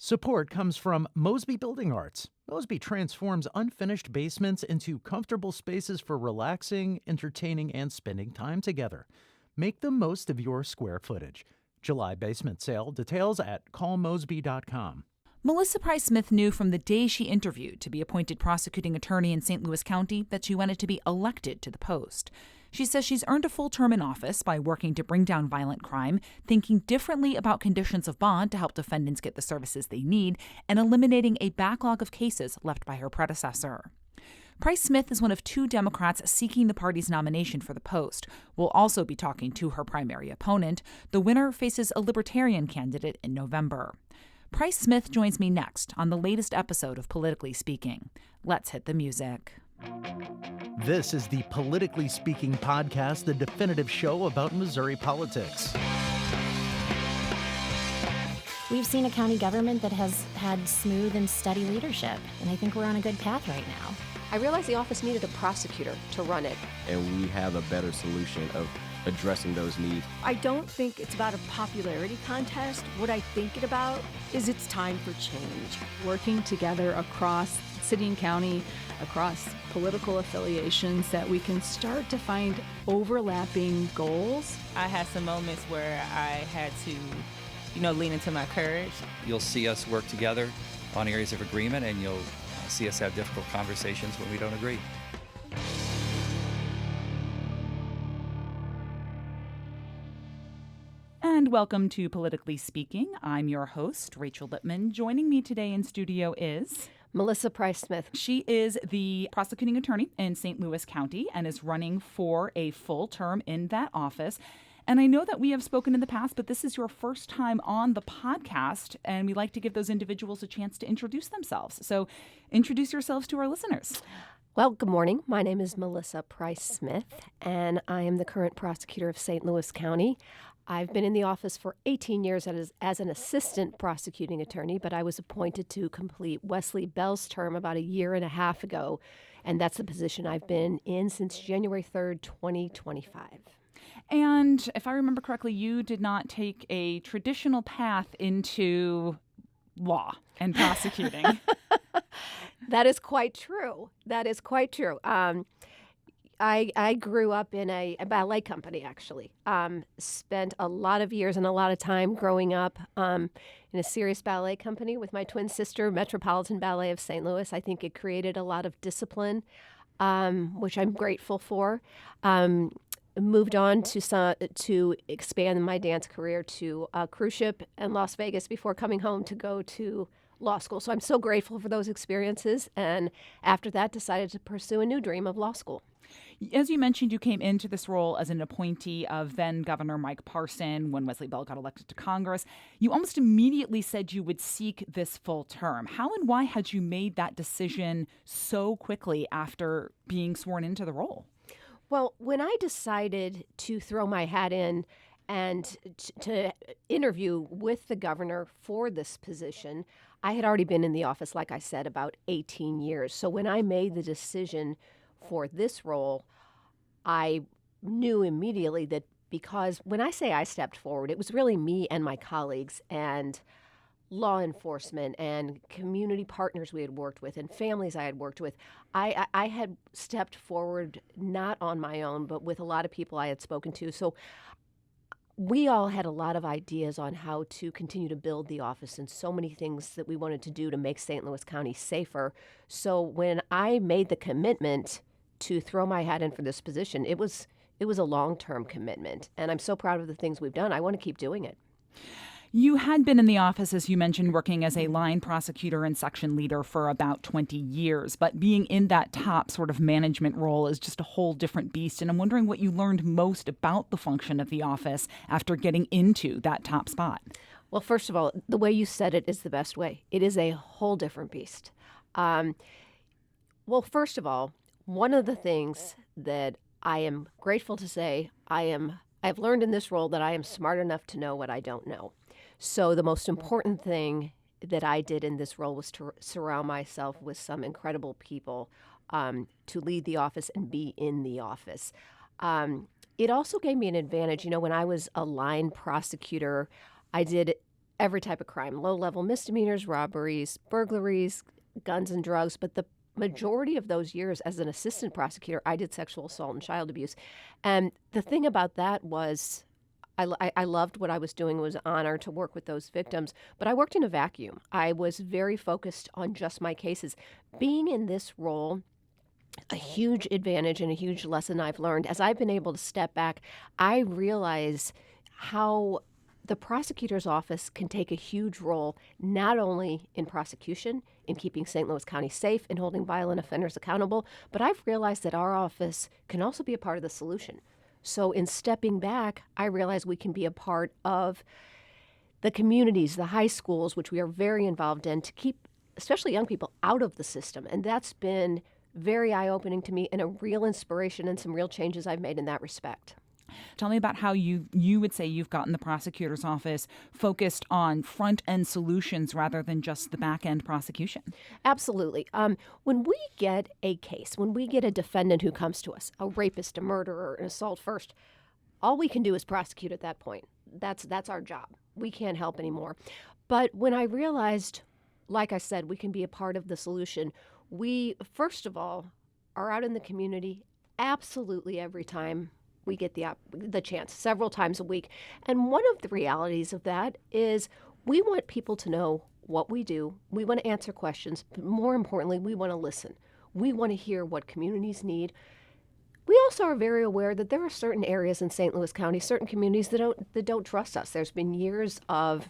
Support comes from Mosby Building Arts. Mosby transforms unfinished basements into comfortable spaces for relaxing, entertaining, and spending time together. Make the most of your square footage. July basement sale. Details at callmosby.com. Melissa Price Smith knew from the day she interviewed to be appointed prosecuting attorney in St. Louis County that she wanted to be elected to the post. She says she's earned a full term in office by working to bring down violent crime, thinking differently about conditions of bond to help defendants get the services they need, and eliminating a backlog of cases left by her predecessor. Price Smith is one of two Democrats seeking the party's nomination for the post. We'll also be talking to her primary opponent. The winner faces a Libertarian candidate in November. Price Smith joins me next on the latest episode of Politically Speaking. Let's hit the music. This is the Politically Speaking podcast, the definitive show about Missouri politics. We've seen a county government that has had smooth and steady leadership, and I think we're on a good path right now. I realized the office needed a prosecutor to run it. And we have a better solution of addressing those needs. I don't think it's about a popularity contest. What I think it about is it's time for change. Working together across city and county, across political affiliations, that we can start to find overlapping goals. I had some moments where I had to, lean into my courage. You'll see us work together on areas of agreement, and you'll see us have difficult conversations when we don't agree. And welcome to Politically Speaking. I'm your host, Rachel Lippman. Joining me today in studio is Melissa Price Smith. She is the prosecuting attorney in St. Louis County and is running for a full term in that office. And I know that we have spoken in the past, but this is your first time on the podcast, and we like to give those individuals a chance to introduce themselves. So introduce yourselves to our listeners. Well, good morning. My name is Melissa Price Smith, and I am the current prosecutor of St. Louis County. I've been in the office for 18 years as an assistant prosecuting attorney, but I was appointed to complete Wesley Bell's term about a year and a half ago, and that's the position I've been in since January 3rd, 2025. And if I remember correctly, you did not take a traditional path into law and prosecuting. That is quite true. I grew up in a ballet company, actually. Spent a lot of years and a lot of time growing up in a serious ballet company with my twin sister, Metropolitan Ballet of St. Louis. I think it created a lot of discipline, which I'm grateful for. Moved on to expand my dance career to a cruise ship in Las Vegas before coming home to go to law school. So I'm so grateful for those experiences. And after that, decided to pursue a new dream of law school. As you mentioned, you came into this role as an appointee of then Governor Mike Parson when Wesley Bell got elected to Congress. You almost immediately said you would seek this full term. How and why had you made that decision so quickly after being sworn into the role? Well, when I decided to throw my hat in and to interview with the governor for this position, I had already been in the office, like I said, about 18 years. So when I made the decision for this role, I knew immediately that, because when I say I stepped forward, it was really me and my colleagues and law enforcement and community partners we had worked with and families I had worked with. I had stepped forward not on my own, but with a lot of people I had spoken to. So we all had a lot of ideas on how to continue to build the office and so many things that we wanted to do to make St. Louis County safer. So when I made the commitment to throw my hat in for this position, it was a long-term commitment. And I'm so proud of the things we've done. I want to keep doing it. You had been in the office, as you mentioned, working as a line prosecutor and section leader for about 20 years, but being in that top sort of management role is just a whole different beast. And I'm wondering what you learned most about the function of the office after getting into that top spot. Well, first of all, the way you said it is the best way. It is a whole different beast. Well, first of all, one of the things that I am grateful to say, I've learned in this role that I am smart enough to know what I don't know. So the most important thing that I did in this role was to surround myself with some incredible people to lead the office and be in the office. It also gave me an advantage. When I was a line prosecutor, I did every type of crime, low-level misdemeanors, robberies, burglaries, guns and drugs. But the majority of those years as an assistant prosecutor, I did sexual assault and child abuse. And the thing about that was I loved what I was doing. It was an honor to work with those victims, but I worked in a vacuum. I was very focused on just my cases. Being in this role, a huge advantage and a huge lesson I've learned as I've been able to step back, I realize how the prosecutor's office can take a huge role, not only in prosecution, in keeping St. Louis County safe and holding violent offenders accountable, but I've realized that our office can also be a part of the solution. So in stepping back, I realize we can be a part of the communities, the high schools, which we are very involved in, to keep especially young people out of the system. And that's been very eye-opening to me and a real inspiration and some real changes I've made in that respect. Tell me about how you would say you've gotten the prosecutor's office focused on front-end solutions rather than just the back-end prosecution. Absolutely. When we get a case, when we get a defendant who comes to us, a rapist, a murderer, an assault first, all we can do is prosecute at that point. That's our job. We can't help anymore. But when I realized, like I said, we can be a part of the solution, we, first of all, are out in the community absolutely every time we get the chance, several times a week. And one of the realities of that is we want people to know what we do. We want to answer questions, but more importantly, we want to listen. We want to hear what communities need. We also are very aware that there are certain areas in St. Louis County, certain communities that don't trust us. There's been years of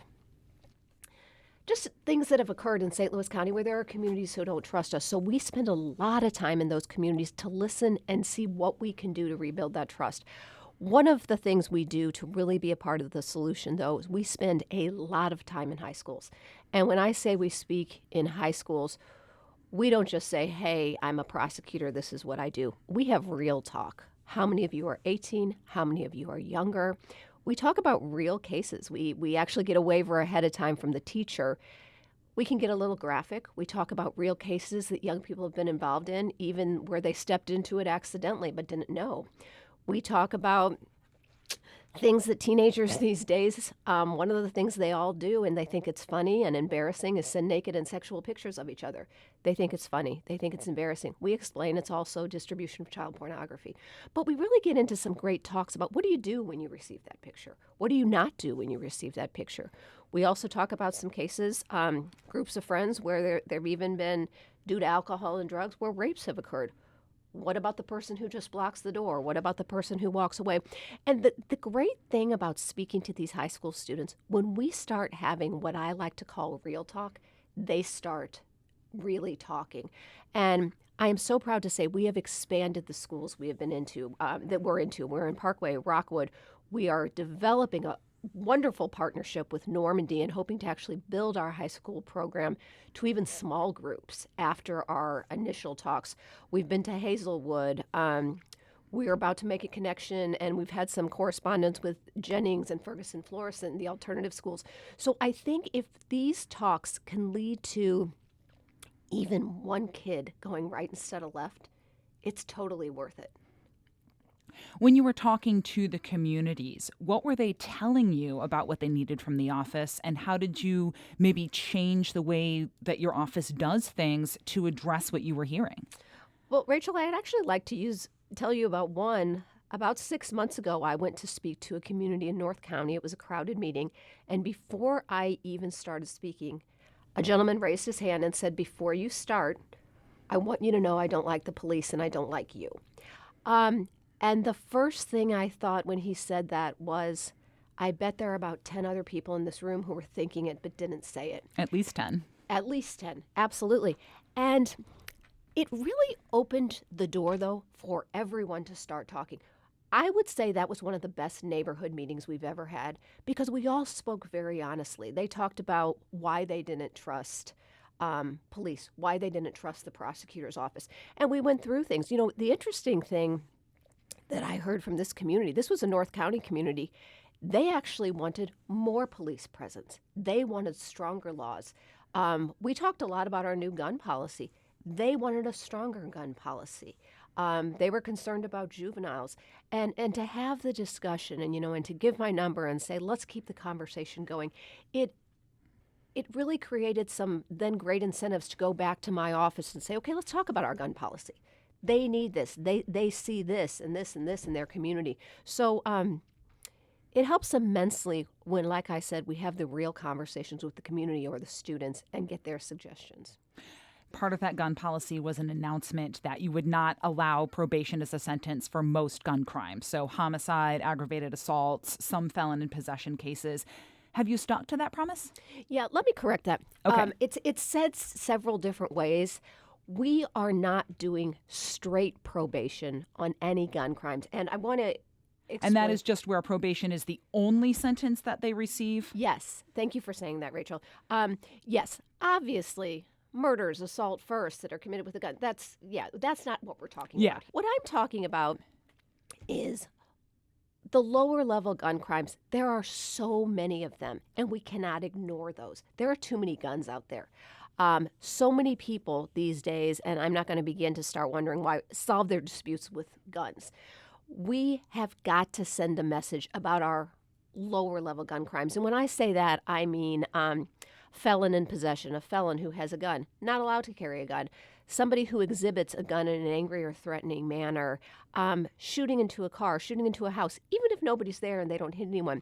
just things that have occurred in St. Louis County where there are communities who don't trust us. So we spend a lot of time in those communities to listen and see what we can do to rebuild that trust. One of the things we do to really be a part of the solution, though, is we spend a lot of time in high schools. And when I say we speak in high schools, we don't just say, hey, I'm a prosecutor, this is what I do. We have real talk. How many of you are 18? How many of you are younger? We talk about real cases. We actually get a waiver ahead of time from the teacher. We can get a little graphic. We talk about real cases that young people have been involved in, even where they stepped into it accidentally but didn't know. We talk about things that teenagers these days, one of the things they all do, and they think it's funny and embarrassing, is send naked and sexual pictures of each other. They think it's funny. They think it's embarrassing. We explain it's also distribution of child pornography. But we really get into some great talks about what do you do when you receive that picture? What do you not do when you receive that picture? We also talk about some cases, groups of friends where there have even been, due to alcohol and drugs, where rapes have occurred. What about the person who just blocks the door? What about the person who walks away? And the great thing about speaking to these high school students, when we start having what I like to call real talk, they start really talking. And I am so proud to say we have expanded the schools we have been into, that we're into. We're in Parkway, Rockwood. We are developing a wonderful partnership with Normandy and hoping to actually build our high school program to even small groups after our initial talks. We've been to Hazelwood. We're about to make a connection, and we've had some correspondence with Jennings and Ferguson Florissant, the alternative schools. So I think if these talks can lead to even one kid going right instead of left, it's totally worth it. When you were talking to the communities, what were they telling you about what they needed from the office, and how did you maybe change the way that your office does things to address what you were hearing? Well, Rachel, I'd actually like to tell you about one. About 6 months ago, I went to speak to a community in North County. It was a crowded meeting, and before I even started speaking, a gentleman raised his hand and said, before you start, I want you to know I don't like the police and I don't like you. And the first thing I thought when he said that was, I bet there are about 10 other people in this room who were thinking it but didn't say it. At least 10. At least 10, absolutely. And it really opened the door, though, for everyone to start talking. I would say that was one of the best neighborhood meetings we've ever had because we all spoke very honestly. They talked about why they didn't trust police, why they didn't trust the prosecutor's office. And we went through things. You know, the interesting thing that I heard from this community, this was a North County community, they actually wanted more police presence. They wanted stronger laws. We talked a lot about our new gun policy. They wanted a stronger gun policy. They were concerned about juveniles. And to have the discussion and to give my number and say, let's keep the conversation going, it it really created some then great incentives to go back to my office and say, okay, let's talk about our gun policy. They need this. They see this and this and this in their community. So it helps immensely when, like I said, we have the real conversations with the community or the students and get their suggestions. Part of that gun policy was an announcement that you would not allow probation as a sentence for most gun crimes. So homicide, aggravated assaults, some felon in possession cases. Have you stuck to that promise? Yeah, let me correct that. Okay. It's said several different ways. We are not doing straight probation on any gun crimes. And I want to And that is just where probation is the only sentence that they receive? Yes. Thank you for saying that, Rachel. Yes, obviously, murders, assault first that are committed with a gun. That's not what we're talking about. What I'm talking about is the lower level gun crimes. There are so many of them, and we cannot ignore those. There are too many guns out there. So many people these days, and I'm not going to begin to start wondering why, solve their disputes with guns. We have got to send a message about our lower level gun crimes. And when I say that, I mean felon in possession, a felon who has a gun, not allowed to carry a gun, somebody who exhibits a gun in an angry or threatening manner, shooting into a car, shooting into a house, even if nobody's there and they don't hit anyone.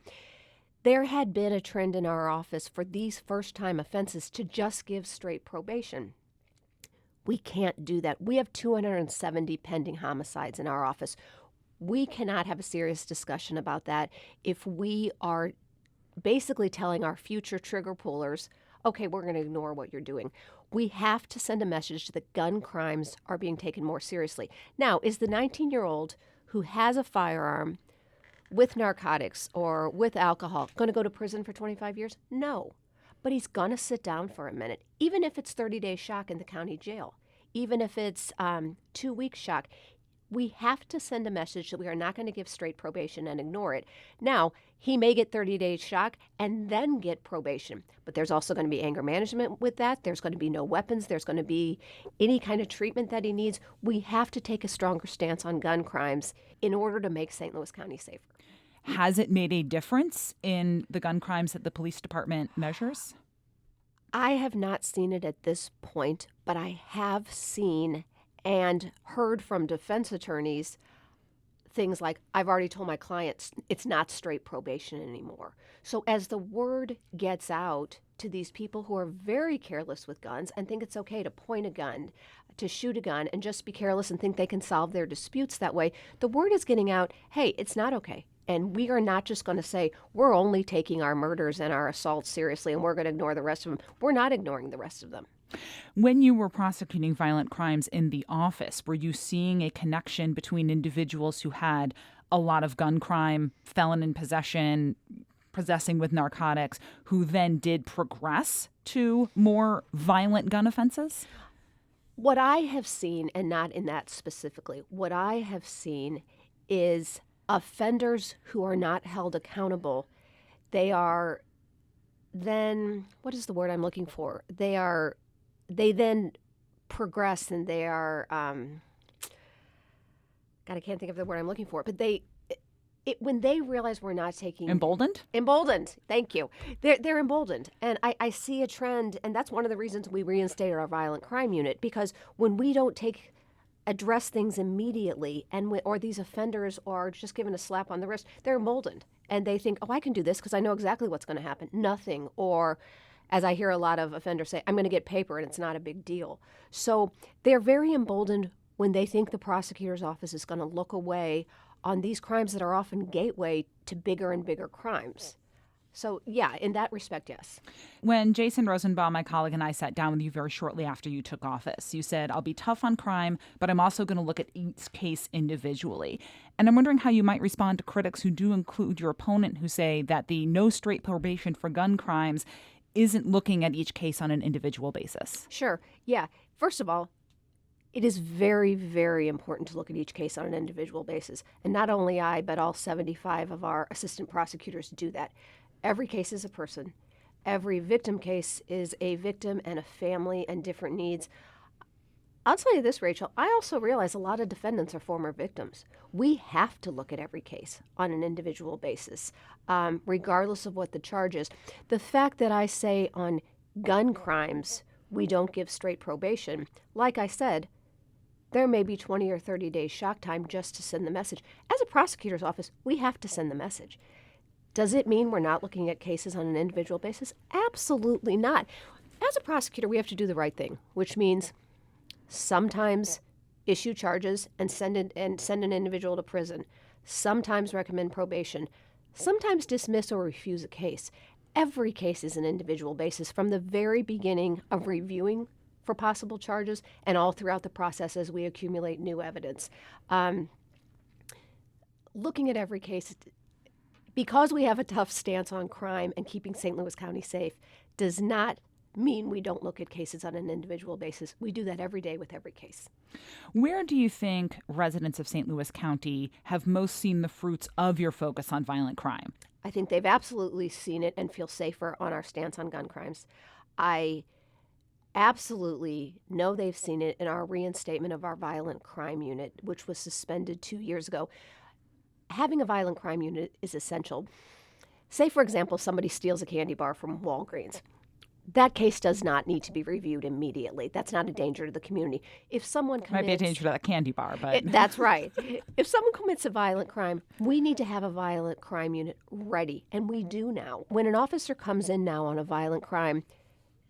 There had been a trend in our office for these first-time offenses to just give straight probation. We can't do that. We have 270 pending homicides in our office. We cannot have a serious discussion about that if we are basically telling our future trigger pullers, okay, we're going to ignore what you're doing. We have to send a message that gun crimes are being taken more seriously. Now, is the 19-year-old who has a firearm with narcotics or with alcohol going to go to prison for 25 years? No. But he's going to sit down for a minute, even if it's 30-day shock in the county jail, even if it's 2-week shock. We have to send a message that we are not going to give straight probation and ignore it. Now, he may get 30 days shock and then get probation, but there's also going to be anger management with that. There's going to be no weapons. There's going to be any kind of treatment that he needs. We have to take a stronger stance on gun crimes in order to make St. Louis County safer. Has it made a difference in the gun crimes that the police department measures? I have not seen it at this point, but I have seen and heard from defense attorneys things like, I've already told my clients it's not straight probation anymore. So as the word gets out to these people who are very careless with guns and think it's okay to point a gun, to shoot a gun, and just be careless and think they can solve their disputes that way, the word is getting out, hey, it's not okay. And we are not just going to say, we're only taking our murders and our assaults seriously and we're going to ignore the rest of them. We're not ignoring the rest of them. When you were prosecuting violent crimes in the office, were you seeing a connection between individuals who had a lot of gun crime, felon in possession, possessing with narcotics, who then did progress to more violent gun offenses? What I have seen, and not in that specifically, what I have seen is offenders who are not held accountable. They are then, what is the word I'm looking for? They then progress and they are, God, I can't think of the word I'm looking for, but when they realize we're not taking... Emboldened? Emboldened, thank you. They're emboldened. And I see a trend, and that's one of the reasons we reinstated our violent crime unit, because when we don't address things immediately, or these offenders are just given a slap on the wrist, they're emboldened. And they think, oh, I can do this because I know exactly what's going to happen. Nothing. Or, as I hear a lot of offenders say, I'm going to get paper and it's not a big deal. So they're very emboldened when they think the prosecutor's office is going to look away on these crimes that are often gateway to bigger and bigger crimes. So, yeah, in that respect, yes. When Jason Rosenbaum, my colleague, and I sat down with you very shortly after you took office, you said, I'll be tough on crime, but I'm also going to look at each case individually. And I'm wondering how you might respond to critics who do include your opponent, who say that the no straight probation for gun crimes isn't looking at each case on an individual basis. Sure. Yeah. First of all, it is very, very important to look at each case on an individual basis. And not only I, but all 75 of our assistant prosecutors do that. Every case is a person. Every victim case is a victim and a family and different needs. I'll tell you this, Rachel, I also realize a lot of defendants are former victims. We have to look at every case on an individual basis, regardless of what the charge is. The fact that I say on gun crimes, we don't give straight probation. Like I said, there may be 20 or 30 days shock time just to send the message. As a prosecutor's office, we have to send the message. Does it mean we're not looking at cases on an individual basis? Absolutely not. As a prosecutor, we have to do the right thing, which means sometimes issue charges and send an individual to prison, sometimes recommend probation, sometimes dismiss or refuse a case. Every case is an individual basis from the very beginning of reviewing for possible charges and all throughout the process as we accumulate new evidence. Looking at every case, because we have a tough stance on crime and keeping St. Louis County safe, does not mean we don't look at cases on an individual basis. We do that every day with every case. Where do you think residents of St. Louis County have most seen the fruits of your focus on violent crime? I think they've absolutely seen it and feel safer on our stance on gun crimes. I absolutely know they've seen it in our reinstatement of our violent crime unit, which was suspended 2 years ago. Having a violent crime unit is essential. Say, for example, somebody steals a candy bar from Walgreens. That case does not need to be reviewed immediately. That's not a danger to the community. If someone commits... Might be a danger to that candy bar, but... That's right. If someone commits a violent crime, we need to have a violent crime unit ready, and we do now. When an officer comes in now on a violent crime,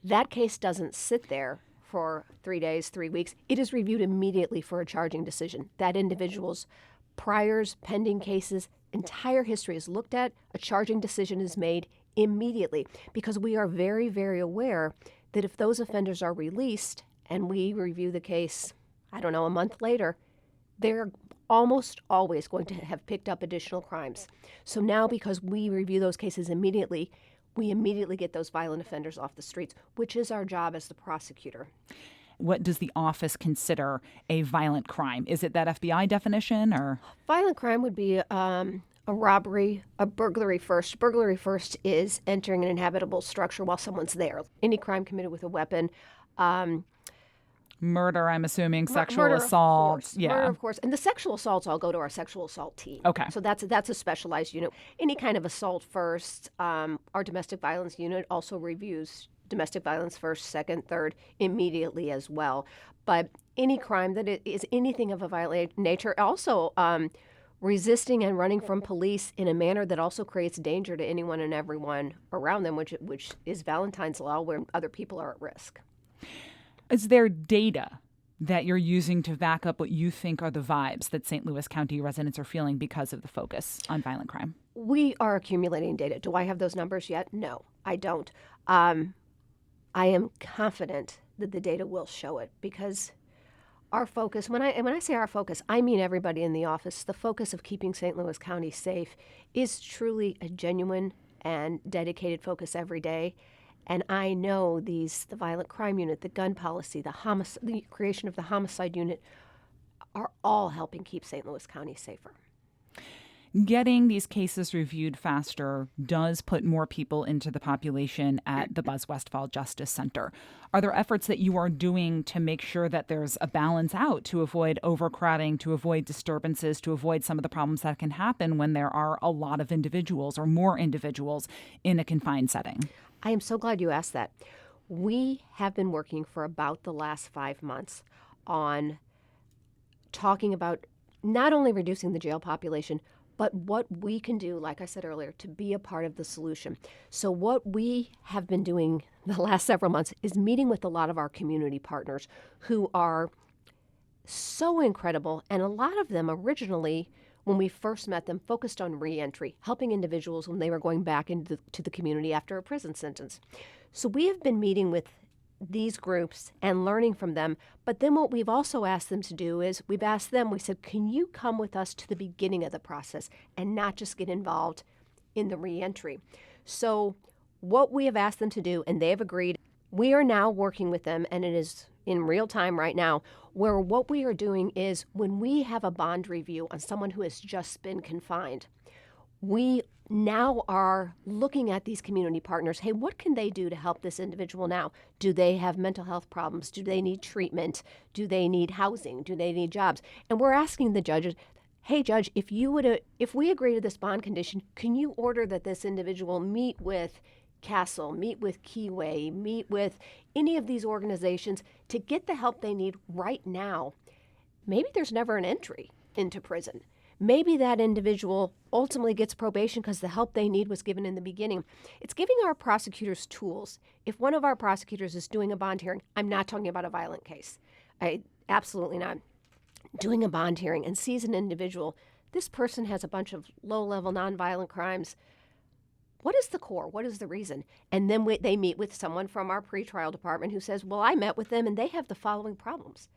that case doesn't sit there for 3 days, 3 weeks. It is reviewed immediately for a charging decision. That individual's priors, pending cases, entire history is looked at. A charging decision is made immediately because we are very, very aware that if those offenders are released and we review the case, a month later, they're almost always going to have picked up additional crimes. So now because we review those cases immediately, we immediately get those violent offenders off the streets, which is our job as the prosecutor. What does the office consider a violent crime? Is it that FBI definition or? Violent crime would be a robbery, a burglary first. Burglary first is entering an inhabitable structure while someone's there. Any crime committed with a weapon. Murder, I'm assuming, sexual murder, assault. Yeah. Murder, of course. And the sexual assaults all go to our sexual assault team. Okay. So that's a specialized unit. Any kind of assault first. Our domestic violence unit also reviews domestic violence first, second, third, immediately as well. But any crime that is anything of a violent nature, also resisting and running from police in a manner that also creates danger to anyone and everyone around them, which is Valentine's Law, where other people are at risk. Is there data that you're using to back up what you think are the vibes that St. Louis County residents are feeling because of the focus on violent crime? We are accumulating data. Do I have those numbers yet? No, I don't. I am confident that the data will show it because our focus, when I say our focus, I mean everybody in the office. The focus of keeping St. Louis County safe is truly a genuine and dedicated focus every day. And I know the violent crime unit, the gun policy, the creation of the homicide unit are all helping keep St. Louis County safer. Getting these cases reviewed faster does put more people into the population at the Buzz Westfall Justice Center. Are there efforts that you are doing to make sure that there's a balance out to avoid overcrowding, to avoid disturbances, to avoid some of the problems that can happen when there are a lot of individuals or more individuals in a confined setting? I am so glad you asked that. We have been working for about the last 5 months on talking about not only reducing the jail population, but what we can do, like I said earlier, to be a part of the solution. So what we have been doing the last several months is meeting with a lot of our community partners who are so incredible. And a lot of them originally, when we first met them, focused on reentry, helping individuals when they were going back into the community after a prison sentence. So we have been meeting with these groups and learning from them. But then what we've also asked them to do is we said, can you come with us to the beginning of the process and not just get involved in the reentry? So what we have asked them to do, and they have agreed, we are now working with them, and it is in real time right now, where what we are doing is when we have a bond review on someone who has just been confined, we now are looking at these community partners. Hey, what can they do to help this individual now? Do they have mental health problems? Do they need treatment? Do they need housing? Do they need jobs? And we're asking the judges, hey, judge, if we agree to this bond condition, can you order that this individual meet with Castle, meet with Keyway, meet with any of these organizations to get the help they need right now, maybe there's never an entry into prison. Maybe that individual ultimately gets probation because the help they need was given in the beginning. It's giving our prosecutors tools. If one of our prosecutors is doing a bond hearing, I'm not talking about a violent case. Absolutely not. Doing a bond hearing and sees an individual, this person has a bunch of low-level nonviolent crimes. What is the core? What is the reason? And then they meet with someone from our pretrial department who says, well, I met with them and they have the following problems.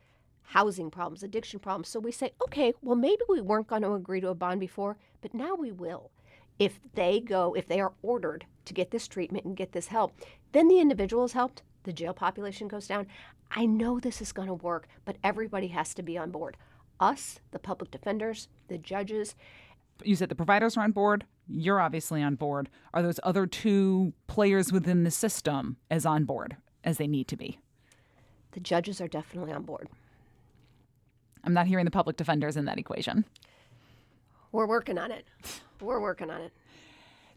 Housing problems, addiction problems. So we say, okay, well, maybe we weren't going to agree to a bond before, but now we will. If they are ordered to get this treatment and get this help, then the individual is helped, the jail population goes down. I know this is going to work, but everybody has to be on board. Us, the public defenders, the judges. You said the providers are on board. You're obviously on board. Are those other two players within the system as on board as they need to be? The judges are definitely on board. I'm not hearing the public defenders in that equation. We're working on it. We're working on it.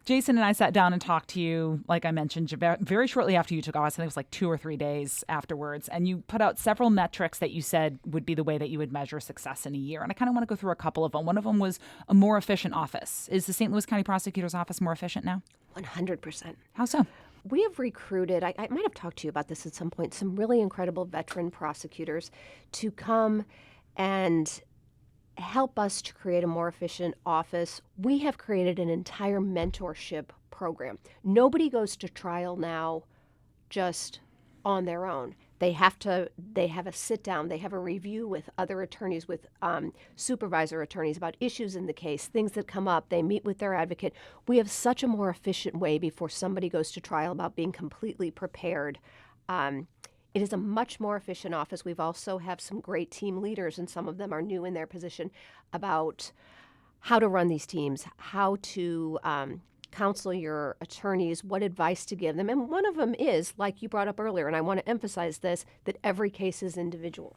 Jason and I sat down and talked to you, like I mentioned, very shortly after you took office. I think it was like 2 or 3 days afterwards. And you put out several metrics that you said would be the way that you would measure success in a year. And I kind of want to go through a couple of them. One of them was a more efficient office. Is the St. Louis County Prosecutor's Office more efficient now? 100%. How so? We have recruited, I might have talked to you about this at some point, some really incredible veteran prosecutors to come and help us to create a more efficient office. We have created an entire mentorship program. Nobody goes to trial now just on their own. They have a sit down, they have a review with other attorneys, with supervisor attorneys about issues in the case, things that come up. They meet with their advocate. We have such a more efficient way before somebody goes to trial about being completely prepared. It is a much more efficient office. We've also have some great team leaders, and some of them are new in their position, about how to run these teams, how to counsel your attorneys, what advice to give them. And one of them is, like you brought up earlier, and I want to emphasize this, that every case is individual.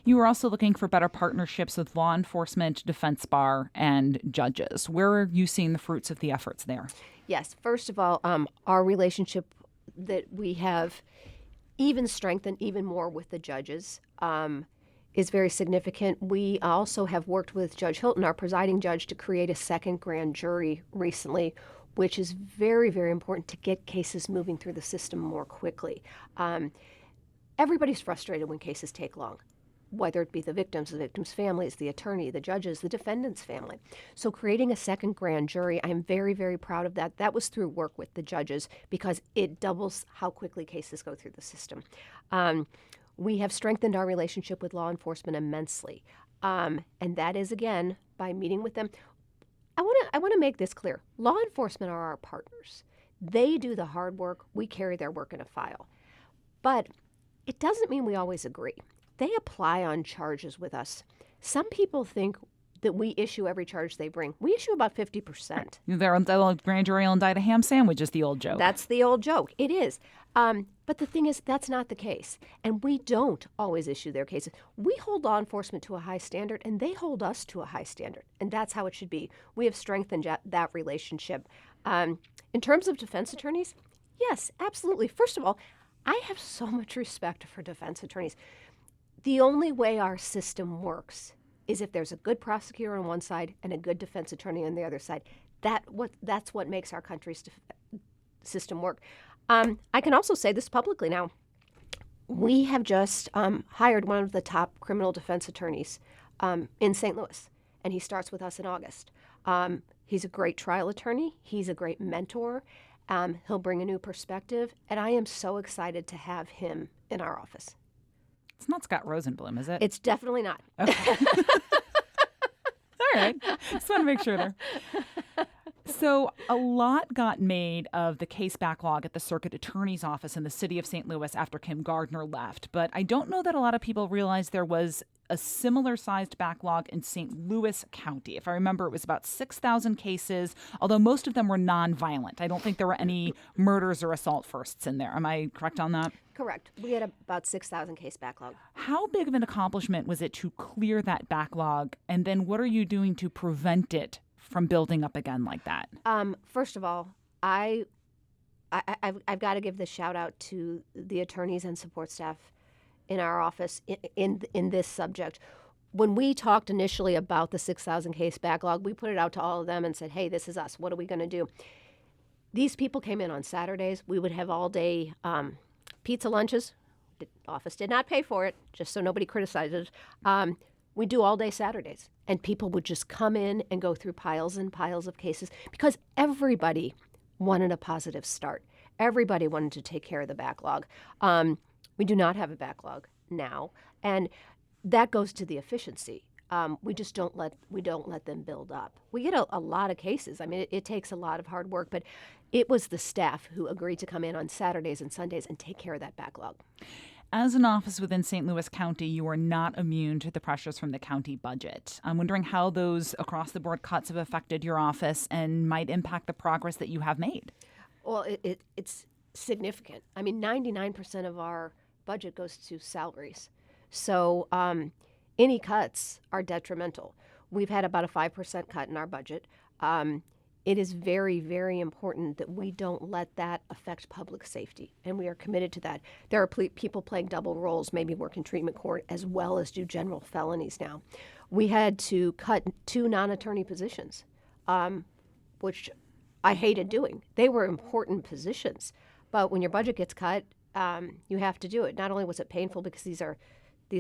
You were also looking for better partnerships with law enforcement, defense bar, and judges. Where are you seeing the fruits of the efforts there? Yes. First of all, our relationship that we have even strengthened even more with the judges is very significant. We also have worked with Judge Hilton, our presiding judge, to create a second grand jury recently, which is very, very important to get cases moving through the system more quickly. Everybody's frustrated when cases take long, whether it be the victims' families, the attorney, the judges, the defendant's family. So creating a second grand jury, I'm very, very proud of that. That was through work with the judges because it doubles how quickly cases go through the system. We have strengthened our relationship with law enforcement immensely. And that is, again, by meeting with them. I want to make this clear. Law enforcement are our partners. They do the hard work. We carry their work in a file. But it doesn't mean we always agree. They apply on charges with us. Some people think that we issue every charge they bring. We issue about 50%. The grand jury will indict a ham sandwich is the old joke. That's the old joke. It is. But the thing is, that's not the case. And we don't always issue their cases. We hold law enforcement to a high standard, and they hold us to a high standard. And that's how it should be. We have strengthened that relationship. In terms of defense attorneys, yes, absolutely. First of all, I have so much respect for defense attorneys. The only way our system works is if there's a good prosecutor on one side and a good defense attorney on the other side. That's what makes our country's system work. I can also say this publicly now. We have just hired one of the top criminal defense attorneys in St. Louis, and he starts with us in August. He's a great trial attorney. He's a great mentor. He'll bring a new perspective, and I am so excited to have him in our office. It's not Scott Rosenblum, is it? It's definitely not. Okay. All right. Just want to make sure there. So a lot got made of the case backlog at the circuit attorney's office in the city of St. Louis after Kim Gardner left. But I don't know that a lot of people realize there was a similar-sized backlog in St. Louis County. If I remember, it was about 6,000 cases, although most of them were nonviolent. I don't think there were any murders or assault firsts in there. Am I correct on that? Correct. We had about 6,000 case backlog. How big of an accomplishment was it to clear that backlog? And then what are you doing to prevent it from building up again like that? First of all, I I've got to give this shout out to the attorneys and support staff in our office in this subject. When we talked initially about the 6,000 case backlog, we put it out to all of them and said, hey, this is us. What are we going to do? These people came in on Saturdays. We would have all day pizza lunches. The office did not pay for it, just so nobody criticizes. We do all day Saturdays. And people would just come in and go through piles and piles of cases because everybody wanted a positive start. Everybody wanted to take care of the backlog. We do not have a backlog now. And that goes to the efficiency. We just don't let them build up. We get a lot of cases. I mean, it takes a lot of hard work, but it was the staff who agreed to come in on Saturdays and Sundays and take care of that backlog. As an office within St. Louis County, you are not immune to the pressures from the county budget. I'm wondering how those across-the-board cuts have affected your office and might impact the progress that you have made. Well, it's significant. I mean, 99% of our budget goes to salaries. So any cuts are detrimental. We've had about a 5% cut in our budget. It is very, very important that we don't let that affect public safety, and we are committed to that. There are people playing double roles, maybe work in treatment court as well as do general felonies now. We had to cut 2 non-attorney positions, which I hated doing. They were important positions, but when your budget gets cut, you have to do it. Not only was it painful because these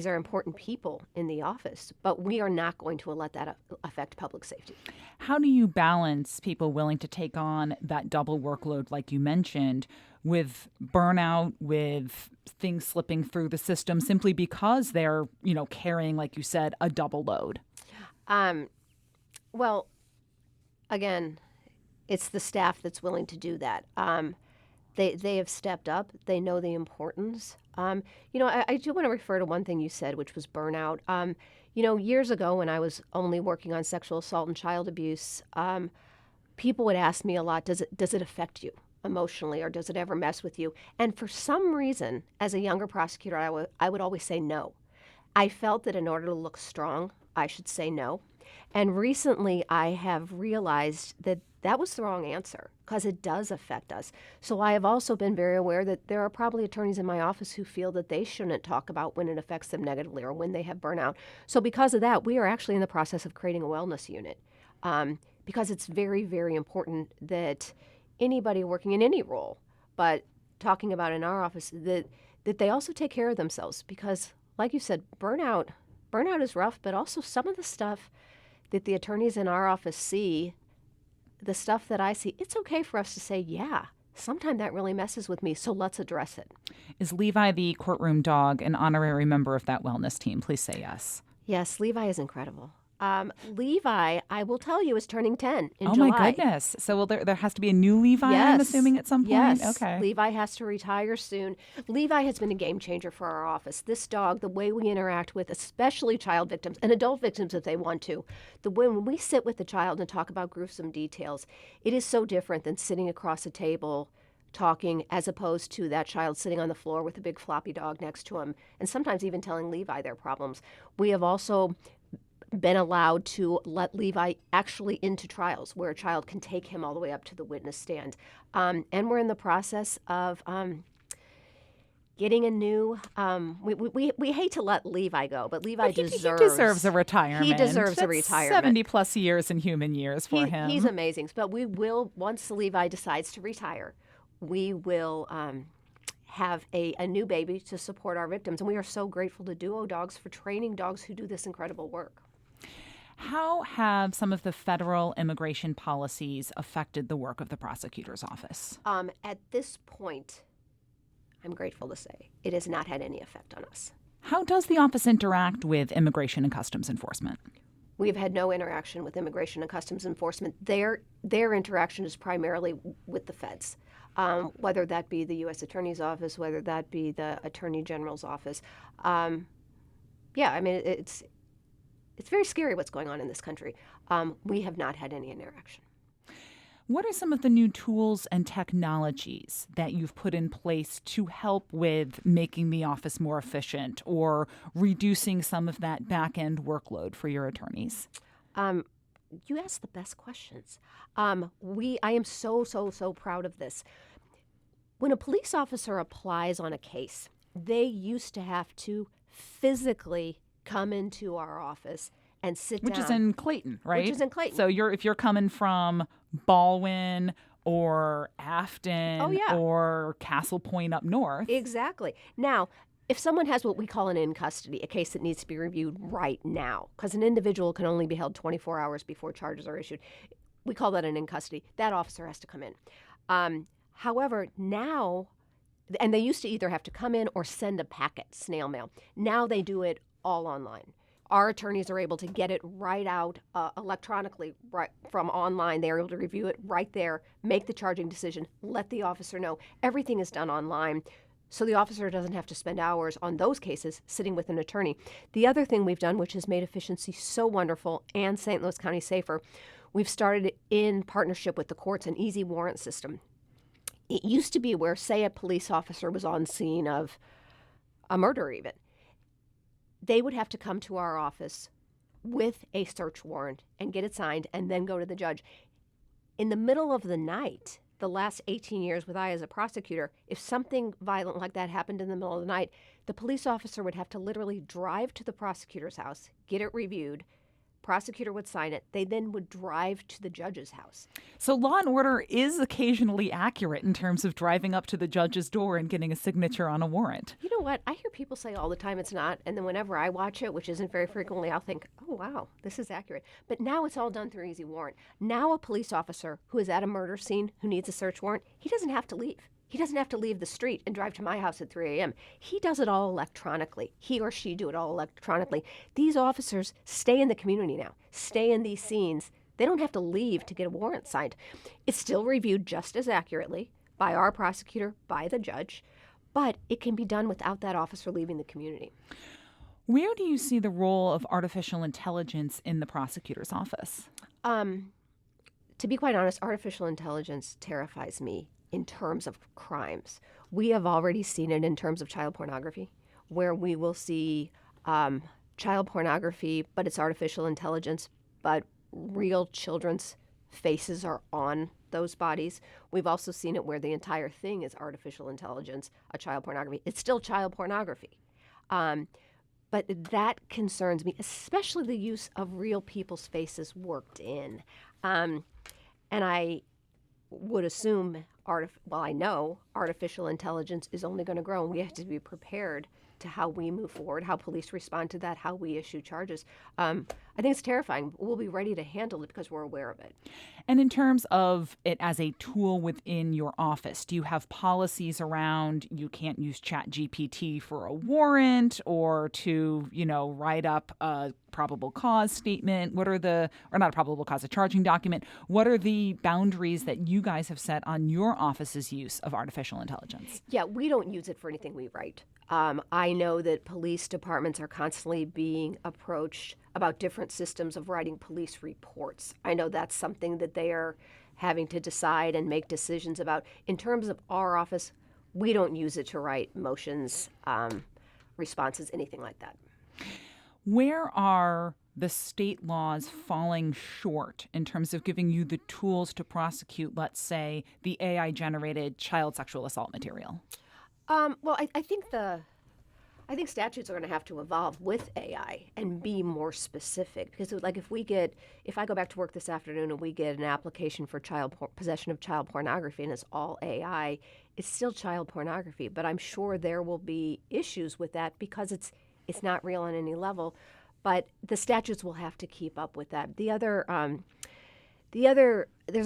are important people in the office, but we are not going to let that affect public safety. How do you balance people willing to take on that double workload, like you mentioned, with burnout, with things slipping through the system simply because they're, carrying, like you said, a double load? Well, again, it's the staff that's willing to do that. They have stepped up. They know the importance. I do want to refer to one thing you said, which was burnout. Years ago when I was only working on sexual assault and child abuse, people would ask me a lot, does it affect you emotionally, or does it ever mess with you? And for some reason, as a younger prosecutor, I would always say no. I felt that in order to look strong, I should say no. And recently, I have realized that was the wrong answer because it does affect us. So I have also been very aware that there are probably attorneys in my office who feel that they shouldn't talk about when it affects them negatively or when they have burnout. So because of that, we are actually in the process of creating a wellness unit because it's very, very important that anybody working in any role, but talking about in our office, that they also take care of themselves because, like you said, burnout is rough, but also some of the stuff that the attorneys in our office see, the stuff that I see, it's okay for us to say, yeah, sometimes that really messes with me, so let's address it. Is Levi, the courtroom dog, an honorary member of that wellness team? Please say yes. Yes, Levi is incredible. Levi, I will tell you, is turning 10 in July. Oh, my goodness. So there has to be a new Levi, yes. I'm assuming, at some point? Yes. Okay. Levi has to retire soon. Levi has been a game changer for our office. This dog, the way we interact with especially child victims and adult victims if they want to, when we sit with the child and talk about gruesome details, it is so different than sitting across a table talking as opposed to that child sitting on the floor with a big floppy dog next to him and sometimes even telling Levi their problems. We have also been allowed to let Levi actually into trials where a child can take him all the way up to the witness stand. And we're in the process of getting a new, we hate to let Levi go, but Levi deserves. He deserves a retirement. He deserves a retirement. 70 plus years in human years for him. He's amazing. But we will, once Levi decides to retire, we will have a new baby to support our victims. And we are so grateful to Duo Dogs for training dogs who do this incredible work. How have some of the federal immigration policies affected the work of the prosecutor's office? At this point, I'm grateful to say, it has not had any effect on us. How does the office interact with Immigration and Customs Enforcement? We've had no interaction with Immigration and Customs Enforcement. Their interaction is primarily with the feds, whether that be the U.S. Attorney's Office, whether that be the Attorney General's office. It's very scary what's going on in this country. We have not had any interaction. What are some of the new tools and technologies that you've put in place to help with making the office more efficient or reducing some of that back-end workload for your attorneys? You ask the best questions. I am so proud of this. When a police officer applies on a case, they used to have to physically come into our office and sit down. Which is in Clayton, right? Which is in Clayton. So if you're coming from Baldwin or Afton Oh, yeah. or Castle Point up north. Exactly. Now, if someone has what we call an in custody, a case that needs to be reviewed right now, because an individual can only be held 24 hours before charges are issued, we call that an in custody. That officer has to come in. However, now, and they used to either have to come in or send a packet, snail mail. Now they do it all online. Our attorneys are able to get it right out electronically, right from online. They're able to review it right there, make the charging decision, let the officer know. Everything is done online, so the officer doesn't have to spend hours on those cases sitting with an attorney. The other thing we've done, which has made efficiency so wonderful and St. Louis County safer, we've started in partnership with the courts an easy warrant system. It used to be where, say, a police officer was on scene of a murder even. They would have to come to our office with a search warrant and get it signed and then go to the judge. In the middle of the night, the last 18 years with I as a prosecutor, if something violent like that happened in the middle of the night, the police officer would have to literally drive to the prosecutor's house, get it reviewed, prosecutor would sign it, they then would drive to the judge's house. So Law and Order is occasionally accurate in terms of driving up to the judge's door and getting a signature on a warrant. You know what? I hear people say all the time it's not, and then whenever I watch it, which isn't very frequently, I'll think, oh, wow, this is accurate. But now it's all done through easy warrant. Now a police officer who is at a murder scene who needs a search warrant, he doesn't have to leave. He doesn't have to leave the street and drive to my house at 3 a.m. He does it all electronically. He or she do it all electronically. These officers stay in the community now, stay in these scenes. They don't have to leave to get a warrant signed. It's still reviewed just as accurately by our prosecutor, by the judge, but it can be done without that officer leaving the community. Where do you see the role of artificial intelligence in the prosecutor's office? To be quite honest, artificial intelligence terrifies me in terms of crimes. We have already seen it in terms of child pornography, where we will see child pornography, but it's artificial intelligence, but real children's faces are on those bodies. We've also seen it where the entire thing is artificial intelligence, a child pornography. It's still child pornography. But that concerns me, especially the use of real people's faces worked in. And I would assume, I know artificial intelligence is only going to grow, and we have to be prepared to how we move forward, how police respond to that, how we issue charges. I think it's terrifying. We'll be ready to handle it because we're aware of it. And in terms of it as a tool within your office, do you have policies around you can't use ChatGPT for a warrant or to, write up a probable cause statement? What are or not a probable cause, a charging document? What are the boundaries that you guys have set on your office's use of artificial intelligence? Yeah, we don't use it for anything we write. I know that police departments are constantly being approached about different systems of writing police reports. I know that's something that they are having to decide and make decisions about. In terms of our office, we don't use it to write motions, responses, anything like that. Where are the state laws falling short in terms of giving you the tools to prosecute, let's say, the AI-generated child sexual assault material? I think statutes are going to have to evolve with AI and be more specific. Because, if I go back to work this afternoon and we get an application for possession of child pornography and it's all AI, it's still child pornography. But I'm sure there will be issues with that because it's not real on any level. But the statutes will have to keep up with that. There's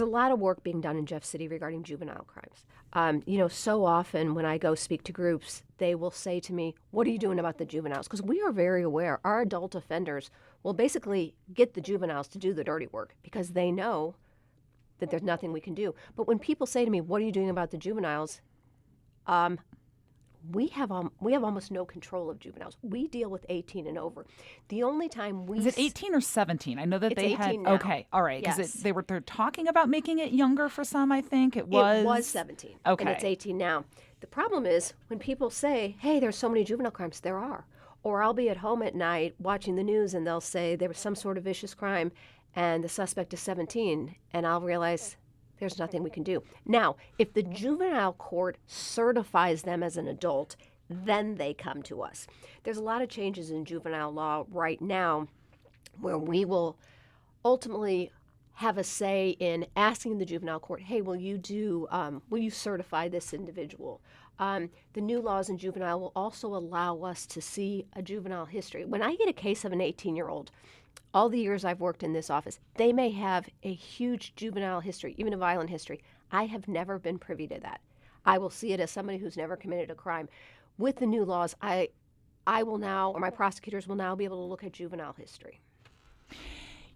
a lot of work being done in Jeff City regarding juvenile crimes. So often when I go speak to groups, they will say to me, what are you doing about the juveniles? Because we are very aware our adult offenders will basically get the juveniles to do the dirty work because they know that there's nothing we can do. But when people say to me, what are you doing about the juveniles? We have almost no control of juveniles. We deal with 18 and over. The only time we... Is it 18 or 17? I know that it's they 18 had... now. Okay, all right. Because yes. they're talking about making it younger for some, I think. It was 17. Okay. And it's 18 now. The problem is when people say, hey, there's so many juvenile crimes, there are. Or I'll be at home at night watching the news and they'll say there was some sort of vicious crime and the suspect is 17. And I'll realize there's nothing we can do. Now, if the juvenile court certifies them as an adult, then they come to us. There's a lot of changes in juvenile law right now where we will ultimately have a say in asking the juvenile court, hey, will you certify this individual? The new laws in juvenile will also allow us to see a juvenile history. When I get a case of an 18-year-old, all the years I've worked in this office, they may have a huge juvenile history, even a violent history. I have never been privy to that. I will see it as somebody who's never committed a crime. With the new laws, I will now, or my prosecutors will now be able to look at juvenile history.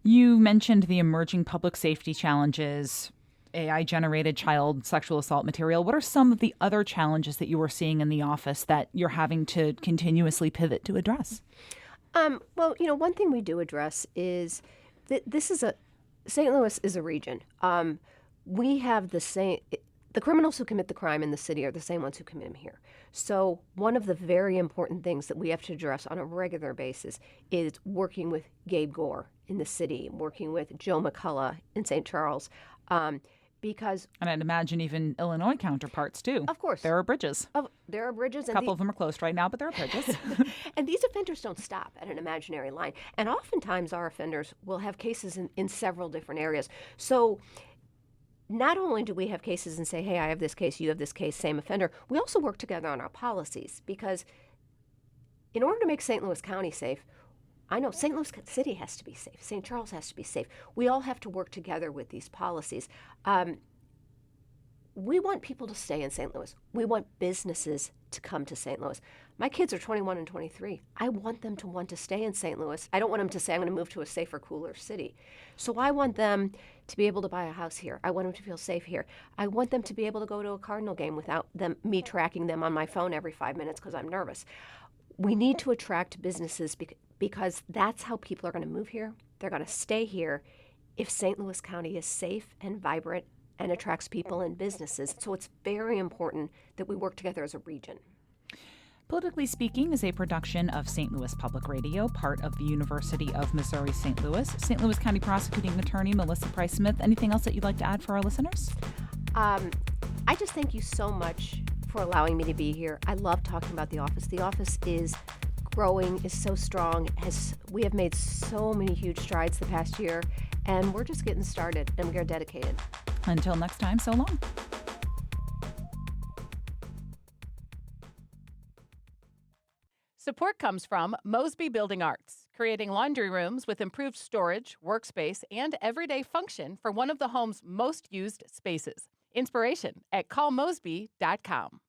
You mentioned the emerging public safety challenges, AI-generated child sexual assault material. What are some of the other challenges that you are seeing in the office that you're having to continuously pivot to address? Well, one thing we do address is that St. Louis is a region. We have the criminals who commit the crime in the city are the same ones who commit them here. So one of the very important things that we have to address on a regular basis is working with Gabe Gore in the city, working with Joe McCullough in St. Charles, because... And I'd imagine even Illinois counterparts, too. Of course. There are bridges. There are bridges. A couple of them are closed right now, but there are bridges. And these offenders don't stop at an imaginary line. And oftentimes our offenders will have cases in several different areas. So not only do we have cases and say, hey, I have this case, you have this case, same offender, we also work together on our policies, because in order to make St. Louis County safe, I know St. Louis City has to be safe. St. Charles has to be safe. We all have to work together with these policies. We want people to stay in St. Louis. We want businesses to come to St. Louis. My kids are 21 and 23. I want them to want to stay in St. Louis. I don't want them to say, I'm going to move to a safer, cooler city. So I want them to be able to buy a house here. I want them to feel safe here. I want them to be able to go to a Cardinal game without me tracking them on my phone every 5 minutes because I'm nervous. We need to attract businesses because that's how people are going to move here. They're going to stay here if St. Louis County is safe and vibrant and attracts people and businesses. So it's very important that we work together as a region. Politically Speaking is a production of St. Louis Public Radio, part of the University of Missouri St. Louis. St. Louis County Prosecuting Attorney Melissa Price-Smith, anything else that you'd like to add for our listeners? I just thank you so much for allowing me to be here. I love talking about the office. The office is growing, is so strong. We have made so many huge strides the past year, and we're just getting started, and we are dedicated. Until next time, so long. Support comes from Mosby Building Arts, creating laundry rooms with improved storage, workspace, and everyday function for one of the home's most used spaces. Inspiration at callmosby.com.